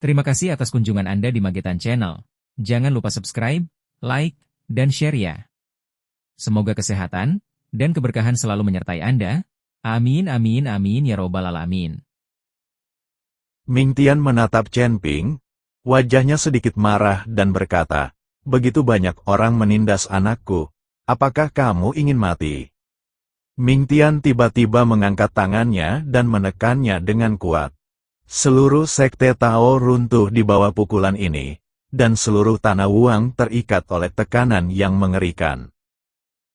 Terima kasih atas kunjungan Anda di Magetan Channel. Jangan lupa subscribe, like, dan share ya. Semoga kesehatan dan keberkahan selalu menyertai Anda. Amin amin amin ya robbal alamin. Ming Tian menatap Chen Ping, wajahnya sedikit marah dan berkata, "Begitu banyak orang menindas anakku, apakah kamu ingin mati?" Ming Tian tiba-tiba mengangkat tangannya dan menekannya dengan kuat. Seluruh sekte Tao runtuh di bawah pukulan ini, dan seluruh tanah Wuang terikat oleh tekanan yang mengerikan.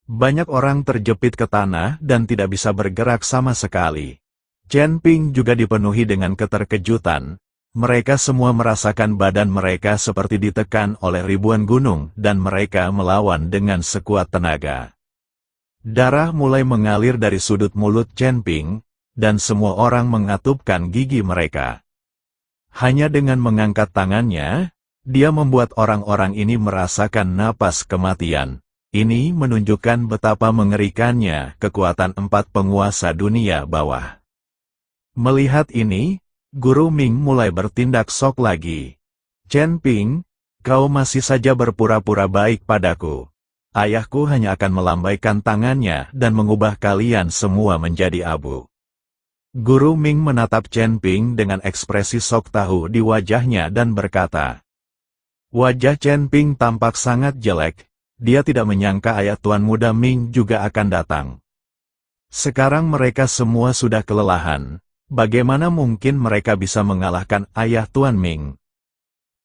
Banyak orang terjepit ke tanah dan tidak bisa bergerak sama sekali. Chen Ping juga dipenuhi dengan keterkejutan. Mereka semua merasakan badan mereka seperti ditekan oleh ribuan gunung dan mereka melawan dengan sekuat tenaga. Darah mulai mengalir dari sudut mulut Chen Ping, dan semua orang mengatupkan gigi mereka. Hanya dengan mengangkat tangannya, dia membuat orang-orang ini merasakan napas kematian. Ini menunjukkan betapa mengerikannya kekuatan 4 penguasa dunia bawah. Melihat ini, Guru Ming mulai bertindak sok lagi. "Chen Ping, kau masih saja berpura-pura baik padaku. Ayahku hanya akan melambaikan tangannya dan mengubah kalian semua menjadi abu." Guru Ming menatap Chen Ping dengan ekspresi sok tahu di wajahnya dan berkata. Wajah Chen Ping tampak sangat jelek. Dia tidak menyangka ayah Tuan Muda Ming juga akan datang. Sekarang mereka semua sudah kelelahan. Bagaimana mungkin mereka bisa mengalahkan ayah Tuan Ming?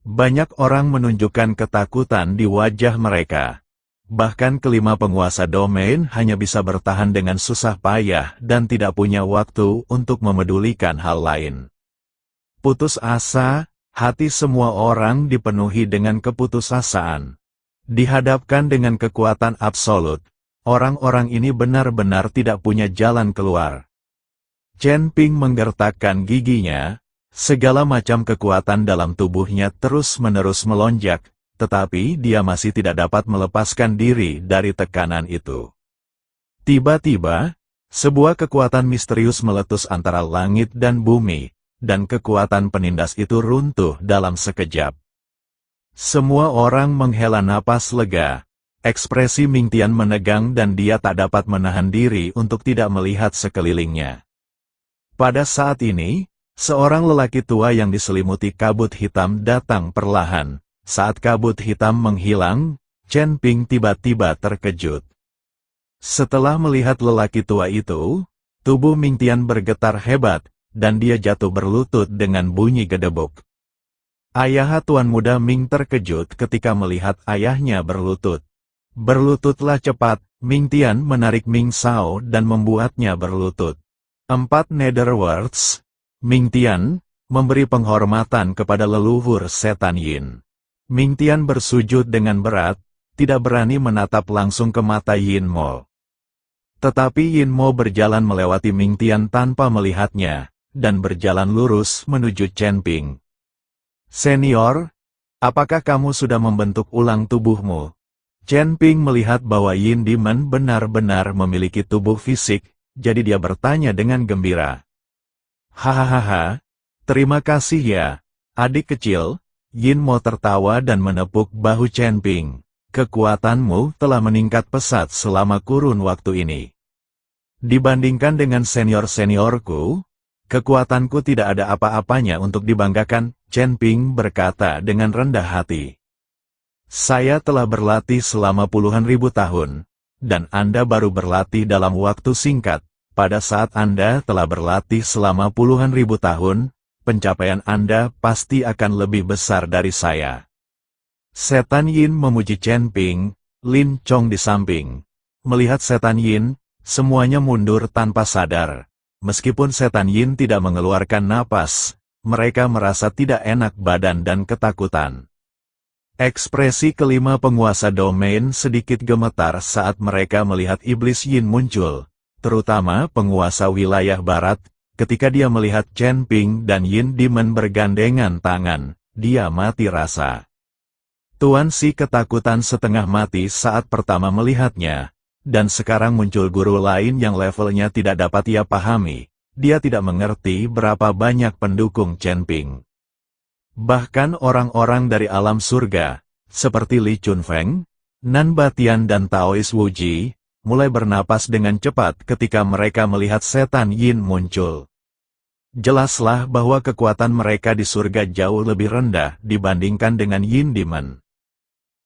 Banyak orang menunjukkan ketakutan di wajah mereka. Bahkan kelima penguasa domain hanya bisa bertahan dengan susah payah dan tidak punya waktu untuk memedulikan hal lain. Putus asa, hati semua orang dipenuhi dengan keputusasaan. Dihadapkan dengan kekuatan absolut, orang-orang ini benar-benar tidak punya jalan keluar. Chen Ping menggertakkan giginya, segala macam kekuatan dalam tubuhnya terus-menerus melonjak, tetapi dia masih tidak dapat melepaskan diri dari tekanan itu. Tiba-tiba, sebuah kekuatan misterius meletus antara langit dan bumi, dan kekuatan penindas itu runtuh dalam sekejap. Semua orang menghela napas lega. Ekspresi Ming Tian menegang dan dia tak dapat menahan diri untuk tidak melihat sekelilingnya. Pada saat ini, seorang lelaki tua yang diselimuti kabut hitam datang perlahan. Saat kabut hitam menghilang, Chen Ping tiba-tiba terkejut. Setelah melihat lelaki tua itu, tubuh Ming Tian bergetar hebat, dan dia jatuh berlutut dengan bunyi gedebuk. Ayah Tuan Muda Ming terkejut ketika melihat ayahnya berlutut. "Berlututlah cepat," Ming Tian menarik Ming Shao dan membuatnya berlutut. 4 Netherworlds, Ming Tian, memberi penghormatan kepada leluhur setan Yin. Ming Tian bersujud dengan berat, tidak berani menatap langsung ke mata Yin Mo. Tetapi Yin Mo berjalan melewati Ming Tian tanpa melihatnya, dan berjalan lurus menuju Chen Ping. "Senior, apakah kamu sudah membentuk ulang tubuhmu?" Chen Ping melihat bahwa Yin Demon benar-benar memiliki tubuh fisik, jadi dia bertanya dengan gembira. "Hahaha, terima kasih ya, adik kecil." Yin Mo tertawa dan menepuk bahu Chen Ping. "Kekuatanmu telah meningkat pesat selama kurun waktu ini. Dibandingkan dengan senior-seniorku, kekuatanku tidak ada apa-apanya untuk dibanggakan," Chen Ping berkata dengan rendah hati. "Saya telah berlatih selama puluhan ribu tahun, dan Anda baru berlatih dalam waktu singkat. Pada saat Anda telah berlatih selama puluhan ribu tahun, pencapaian Anda pasti akan lebih besar dari saya." Setan Yin memuji Chen Ping, Lin Chong di samping. Melihat setan Yin, semuanya mundur tanpa sadar. Meskipun setan Yin tidak mengeluarkan napas, mereka merasa tidak enak badan dan ketakutan. Ekspresi kelima penguasa domain sedikit gemetar saat mereka melihat iblis Yin muncul, terutama penguasa wilayah barat. Ketika dia melihat Chen Ping dan Yin Demon bergandengan tangan, dia mati rasa. Tuan Si ketakutan setengah mati saat pertama melihatnya, dan sekarang muncul guru lain yang levelnya tidak dapat ia pahami. Dia tidak mengerti berapa banyak pendukung Chen Ping. Bahkan orang-orang dari alam surga, seperti Li Chunfeng, Nan Batian dan Taois Wuji, mulai bernapas dengan cepat ketika mereka melihat setan Yin muncul. Jelaslah bahwa kekuatan mereka di surga jauh lebih rendah dibandingkan dengan Yin Demon.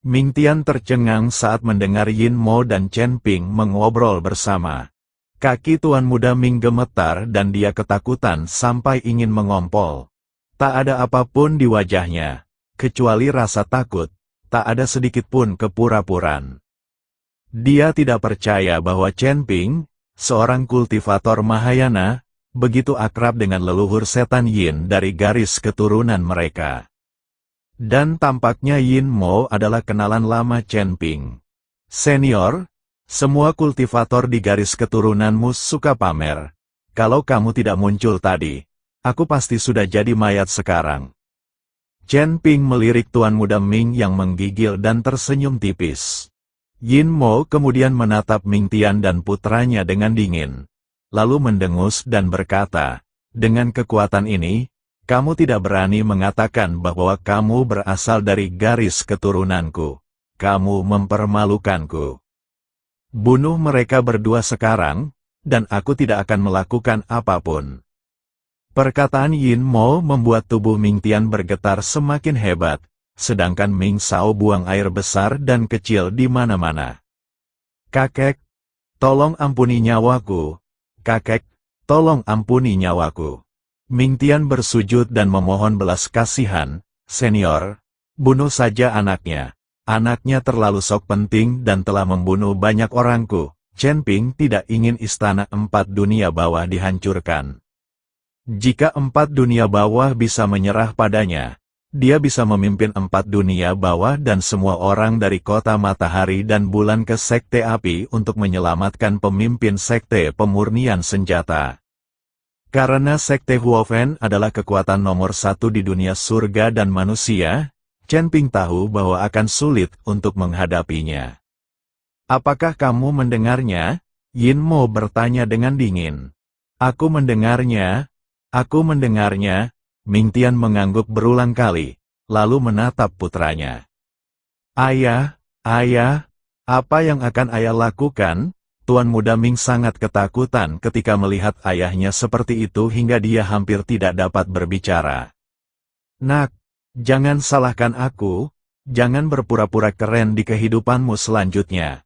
Mingtian tercengang saat mendengar Yin Mo dan Chen Ping mengobrol bersama. Kaki Tuan Muda Ming gemetar dan dia ketakutan sampai ingin mengompol. Tak ada apapun di wajahnya, kecuali rasa takut, tak ada sedikit pun kepura-puraan. Dia tidak percaya bahwa Chen Ping, seorang kultivator Mahayana, begitu akrab dengan leluhur setan Yin dari garis keturunan mereka. Dan tampaknya Yin Mo adalah kenalan lama Chen Ping. Senior, semua kultivator di garis keturunanmu suka pamer. Kalau kamu tidak muncul tadi, aku pasti sudah jadi mayat sekarang. Chen Ping melirik Tuan Muda Ming yang menggigil dan tersenyum tipis. Yin Mo kemudian menatap Mingtian dan putranya dengan dingin. Lalu mendengus dan berkata, dengan kekuatan ini, kamu tidak berani mengatakan bahwa kamu berasal dari garis keturunanku. Kamu mempermalukanku. Bunuh mereka berdua sekarang, dan aku tidak akan melakukan apapun. Perkataan Yin Mo membuat tubuh Mingtian bergetar semakin hebat, sedangkan Ming Sao buang air besar dan kecil di mana-mana. Kakek, tolong ampuni nyawaku. Kakek, tolong ampuni nyawaku. Mingtian bersujud dan memohon belas kasihan. Senior, bunuh saja anaknya. Anaknya terlalu sok penting dan telah membunuh banyak orangku. Chen Ping tidak ingin istana 4 dunia bawah dihancurkan. Jika 4 dunia bawah bisa menyerah padanya, dia bisa memimpin 4 dunia bawah dan semua orang dari kota matahari dan bulan ke sekte api untuk menyelamatkan pemimpin sekte pemurnian senjata. Karena sekte Huofen adalah kekuatan nomor 1 di dunia surga dan manusia, Chen Ping tahu bahwa akan sulit untuk menghadapinya. Apakah kamu mendengarnya? Yin Mo bertanya dengan dingin. Aku mendengarnya. Aku mendengarnya. Mingtian mengangguk berulang kali, lalu menatap putranya. Ayah, ayah, apa yang akan ayah lakukan? Tuan Muda Ming sangat ketakutan ketika melihat ayahnya seperti itu hingga dia hampir tidak dapat berbicara. Nak, jangan salahkan aku, jangan berpura-pura keren di kehidupanmu selanjutnya.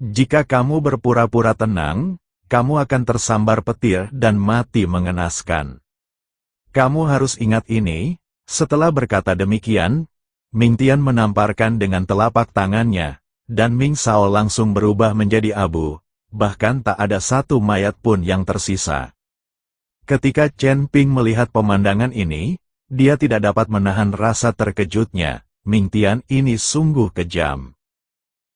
Jika kamu berpura-pura tenang, kamu akan tersambar petir dan mati mengenaskan. Kamu harus ingat ini. Setelah berkata demikian, Mingtian menamparkan dengan telapak tangannya, dan Ming Sao langsung berubah menjadi abu, bahkan tak ada satu mayat pun yang tersisa. Ketika Chen Ping melihat pemandangan ini, dia tidak dapat menahan rasa terkejutnya. Mingtian ini sungguh kejam.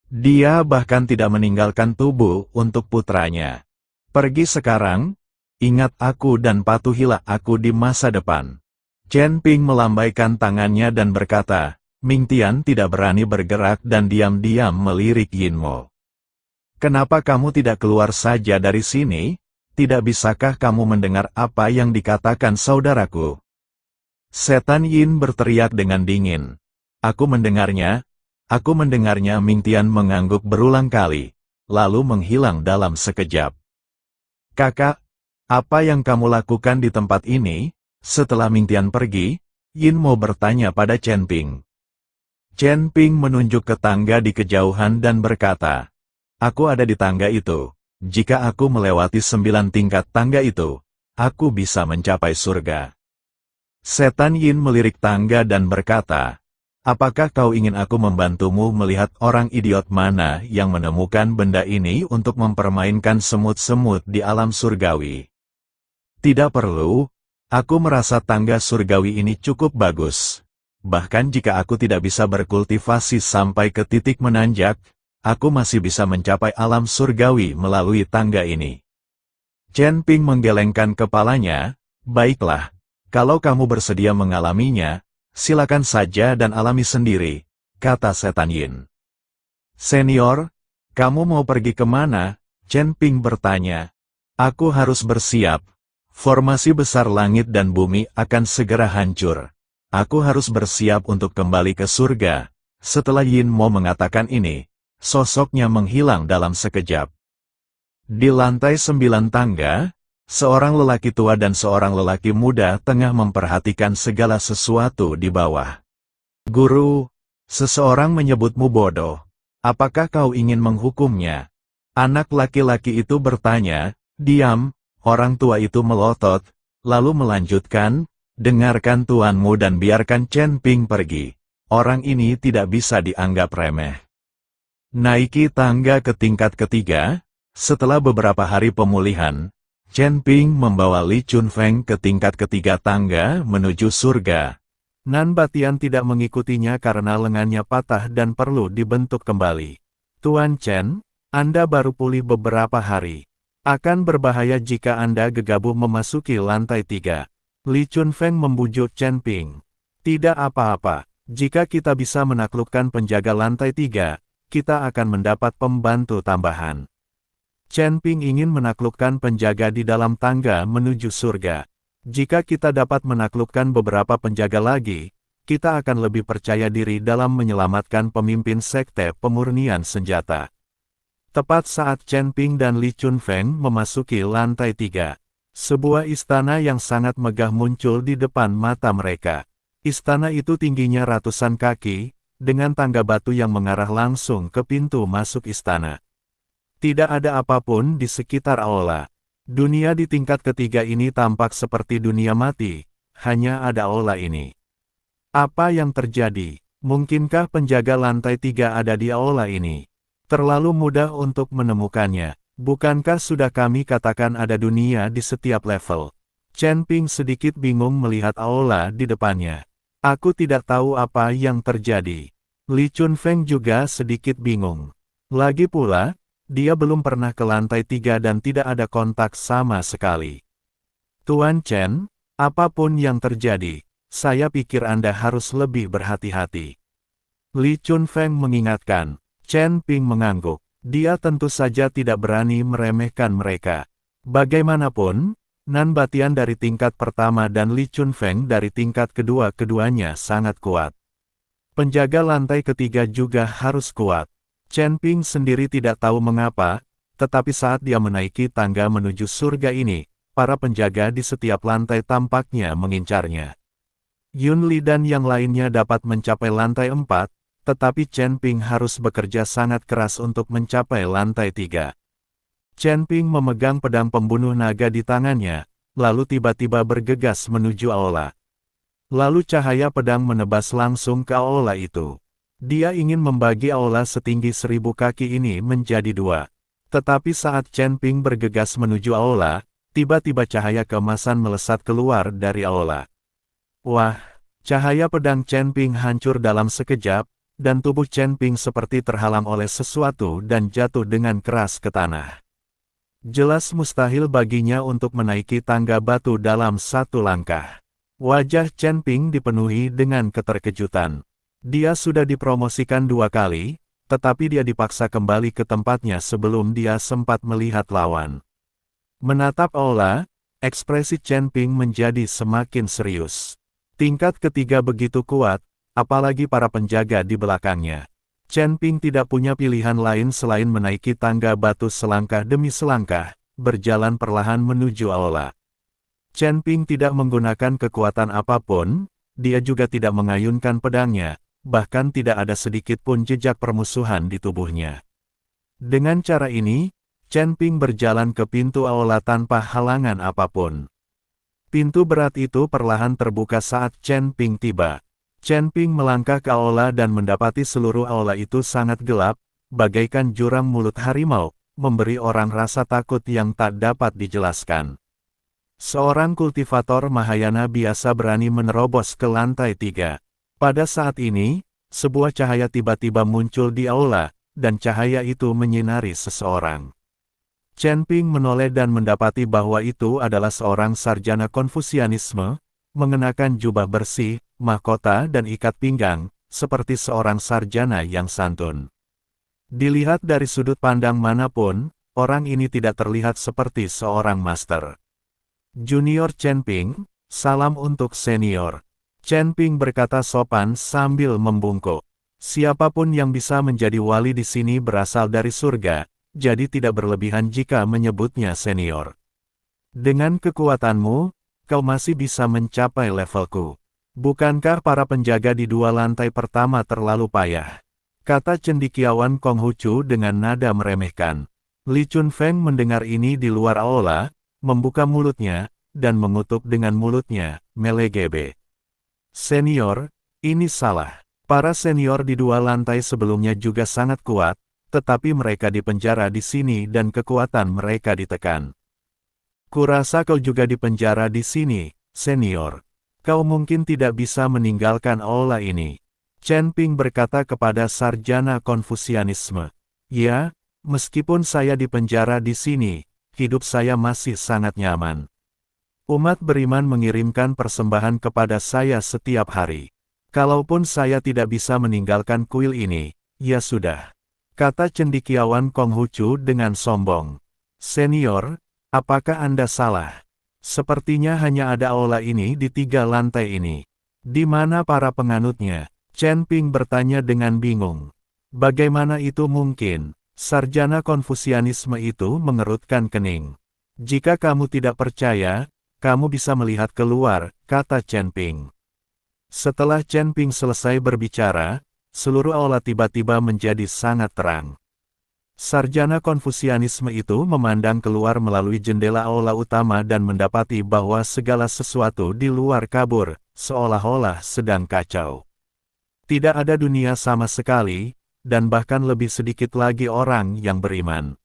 Dia bahkan tidak meninggalkan tubuh untuk putranya. Pergi sekarang. Ingat aku dan patuhilah aku di masa depan. Chen Ping melambaikan tangannya dan berkata, Mingtian tidak berani bergerak dan diam-diam melirik Yin Mo. Kenapa kamu tidak keluar saja dari sini? Tidak bisakah kamu mendengar apa yang dikatakan saudaraku? Setan Yin berteriak dengan dingin. Aku mendengarnya. Mingtian mengangguk berulang kali, lalu menghilang dalam sekejap. Kakak, apa yang kamu lakukan di tempat ini? Setelah Mingtian pergi, Yin Mo bertanya pada Chen Ping. Chen Ping menunjuk ke tangga di kejauhan dan berkata, aku ada di tangga itu. Jika aku melewati 9 tingkat tangga itu, aku bisa mencapai surga. Setan Yin melirik tangga dan berkata, apakah kau ingin aku membantumu melihat orang idiot mana yang menemukan benda ini untuk mempermainkan semut-semut di alam surgawi? Tidak perlu, aku merasa tangga surgawi ini cukup bagus. Bahkan jika aku tidak bisa berkultivasi sampai ke titik menanjak, aku masih bisa mencapai alam surgawi melalui tangga ini. Chen Ping menggelengkan kepalanya, baiklah, kalau kamu bersedia mengalaminya, silakan saja dan alami sendiri, kata setan Yin. Senior, kamu mau pergi kemana? Chen Ping bertanya. Aku harus bersiap. Formasi besar langit dan bumi akan segera hancur. Aku harus bersiap untuk kembali ke surga. Setelah Yin Mo mengatakan ini, sosoknya menghilang dalam sekejap. Di lantai 9 tangga, seorang lelaki tua dan seorang lelaki muda tengah memperhatikan segala sesuatu di bawah. Guru, seseorang menyebutmu bodoh. Apakah kau ingin menghukumnya? Anak laki-laki itu bertanya. Diam, orang tua itu melotot, lalu melanjutkan, dengarkan tuanmu dan biarkan Chen Ping pergi. Orang ini tidak bisa dianggap remeh. Naiki tangga ke tingkat ketiga, setelah beberapa hari pemulihan, Chen Ping membawa Li Chunfeng ke tingkat ketiga tangga menuju surga. Nan Batian tidak mengikutinya karena lengannya patah dan perlu dibentuk kembali. Tuan Chen, Anda baru pulih beberapa hari. Akan berbahaya jika Anda gegabah memasuki lantai 3. Li Chunfeng membujuk Chen Ping. Tidak apa-apa, jika kita bisa menaklukkan penjaga lantai 3, kita akan mendapat pembantu tambahan. Chen Ping ingin menaklukkan penjaga di dalam tangga menuju surga. Jika kita dapat menaklukkan beberapa penjaga lagi, kita akan lebih percaya diri dalam menyelamatkan pemimpin sekte pemurnian senjata. Tepat saat Chen Ping dan Li Chunfeng memasuki lantai 3, sebuah istana yang sangat megah muncul di depan mata mereka. Istana itu tingginya ratusan kaki, dengan tangga batu yang mengarah langsung ke pintu masuk istana. Tidak ada apapun di sekitar aula. Dunia di tingkat ketiga ini tampak seperti dunia mati, hanya ada aula ini. Apa yang terjadi? Mungkinkah penjaga lantai 3 ada di aula ini? Terlalu mudah untuk menemukannya. Bukankah sudah kami katakan ada dunia di setiap level? Chen Ping sedikit bingung melihat aula di depannya. Aku tidak tahu apa yang terjadi. Li Chunfeng juga sedikit bingung. Lagi pula, dia belum pernah ke lantai 3 dan tidak ada kontak sama sekali. Tuan Chen, apapun yang terjadi, saya pikir Anda harus lebih berhati-hati. Li Chunfeng mengingatkan. Chen Ping mengangguk. Dia tentu saja tidak berani meremehkan mereka. Bagaimanapun, Nan Batian dari tingkat pertama dan Li Chunfeng dari tingkat kedua keduanya sangat kuat. Penjaga lantai ketiga juga harus kuat. Chen Ping sendiri tidak tahu mengapa, tetapi saat dia menaiki tangga menuju surga ini, para penjaga di setiap lantai tampaknya mengincarnya. Yun Li dan yang lainnya dapat mencapai lantai 4, tetapi Chen Ping harus bekerja sangat keras untuk mencapai lantai 3. Chen Ping memegang pedang pembunuh naga di tangannya, lalu tiba-tiba bergegas menuju aula. Lalu cahaya pedang menebas langsung ke aula itu. Dia ingin membagi aula setinggi 1000 kaki ini menjadi 2. Tetapi saat Chen Ping bergegas menuju aula, tiba-tiba cahaya keemasan melesat keluar dari aula. Wah, cahaya pedang Chen Ping hancur dalam sekejap, dan tubuh Chen Ping seperti terhalang oleh sesuatu dan jatuh dengan keras ke tanah. Jelas mustahil baginya untuk menaiki tangga batu dalam satu langkah. Wajah Chen Ping dipenuhi dengan keterkejutan. Dia sudah dipromosikan 2 kali, tetapi dia dipaksa kembali ke tempatnya sebelum dia sempat melihat lawan. Menatap aula, ekspresi Chen Ping menjadi semakin serius. Tingkat ketiga begitu kuat, apalagi para penjaga di belakangnya. Chen Ping tidak punya pilihan lain selain menaiki tangga batu selangkah demi selangkah, berjalan perlahan menuju aula. Chen Ping tidak menggunakan kekuatan apapun, dia juga tidak mengayunkan pedangnya, bahkan tidak ada sedikit pun jejak permusuhan di tubuhnya. Dengan cara ini, Chen Ping berjalan ke pintu aula tanpa halangan apapun. Pintu berat itu perlahan terbuka saat Chen Ping tiba. Chen Ping melangkah ke aula dan mendapati seluruh aula itu sangat gelap, bagaikan jurang mulut harimau, memberi orang rasa takut yang tak dapat dijelaskan. Seorang kultivator Mahayana biasa berani menerobos ke lantai 3. Pada saat ini, sebuah cahaya tiba-tiba muncul di aula, dan cahaya itu menyinari seseorang. Chen Ping menoleh dan mendapati bahwa itu adalah seorang sarjana Konfusianisme, mengenakan jubah bersih, mahkota dan ikat pinggang, seperti seorang sarjana yang santun. Dilihat dari sudut pandang manapun, orang ini tidak terlihat seperti seorang master. Junior Chen Ping, salam untuk senior. Chen Ping berkata sopan sambil membungkuk. Siapapun yang bisa menjadi wali di sini berasal dari surga, jadi tidak berlebihan jika menyebutnya senior. Dengan kekuatanmu, kau masih bisa mencapai levelku. Bukankah para penjaga di 2 lantai pertama terlalu payah? Kata cendekiawan Konghucu dengan nada meremehkan. Li Chunfeng mendengar ini di luar aula, membuka mulutnya, dan mengutuk dengan mulutnya, melegebe. Senior, ini salah. Para senior di 2 lantai sebelumnya juga sangat kuat, tetapi mereka dipenjara di sini dan kekuatan mereka ditekan. Kurasa kau juga dipenjara di sini, senior. Kau mungkin tidak bisa meninggalkan aula ini. Chen Ping berkata kepada sarjana Konfusianisme. Ya, meskipun saya dipenjara di sini, hidup saya masih sangat nyaman. Umat beriman mengirimkan persembahan kepada saya setiap hari. Kalaupun saya tidak bisa meninggalkan kuil ini, ya sudah. Kata cendekiawan Konghucu dengan sombong. Senior, apakah Anda salah? Sepertinya hanya ada aula ini di 3 lantai ini. Di mana para penganutnya? Chen Ping bertanya dengan bingung. Bagaimana itu mungkin? Sarjana Konfusianisme itu mengerutkan kening. Jika kamu tidak percaya, kamu bisa melihat keluar, kata Chen Ping. Setelah Chen Ping selesai berbicara, seluruh aula tiba-tiba menjadi sangat terang. Sarjana Konfusianisme itu memandang keluar melalui jendela aula utama dan mendapati bahwa segala sesuatu di luar kabur, seolah-olah sedang kacau. Tidak ada dunia sama sekali, dan bahkan lebih sedikit lagi orang yang beriman.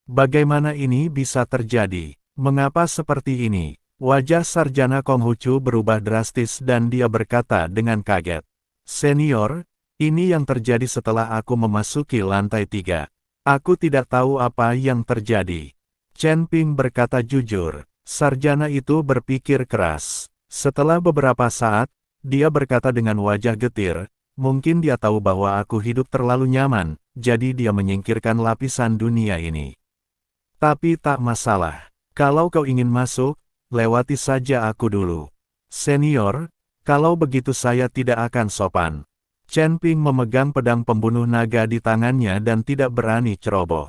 Bagaimana ini bisa terjadi? Mengapa seperti ini? Wajah sarjana Konghucu berubah drastis dan dia berkata dengan kaget. Senior, ini yang terjadi setelah aku memasuki lantai 3. Aku tidak tahu apa yang terjadi. Chen Ping berkata jujur. Sarjana itu berpikir keras. Setelah beberapa saat, dia berkata dengan wajah getir, mungkin dia tahu bahwa aku hidup terlalu nyaman, jadi dia menyingkirkan lapisan dunia ini. Tapi tak masalah. Kalau kau ingin masuk, lewati saja aku dulu. Senior, kalau begitu saya tidak akan sopan. Chen Ping memegang pedang pembunuh naga di tangannya dan tidak berani ceroboh.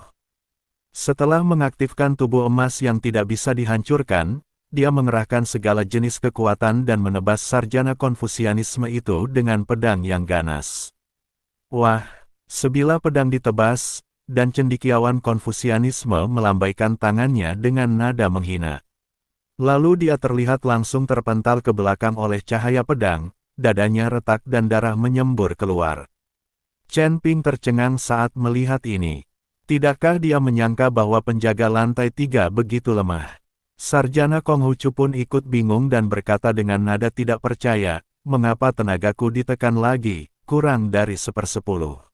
Setelah mengaktifkan tubuh emas yang tidak bisa dihancurkan, dia mengerahkan segala jenis kekuatan dan menebas sarjana Konfusianisme itu dengan pedang yang ganas. Wah, sebilah pedang ditebas, dan cendekiawan Konfusianisme melambaikan tangannya dengan nada menghina. Lalu dia terlihat langsung terpental ke belakang oleh cahaya pedang, dadanya retak dan darah menyembur keluar. Chen Ping tercengang saat melihat ini. Tidakkah dia menyangka bahwa penjaga lantai 3 begitu lemah? Sarjana Konghucu pun ikut bingung dan berkata dengan nada tidak percaya, mengapa tenagaku ditekan lagi, kurang dari 1/10.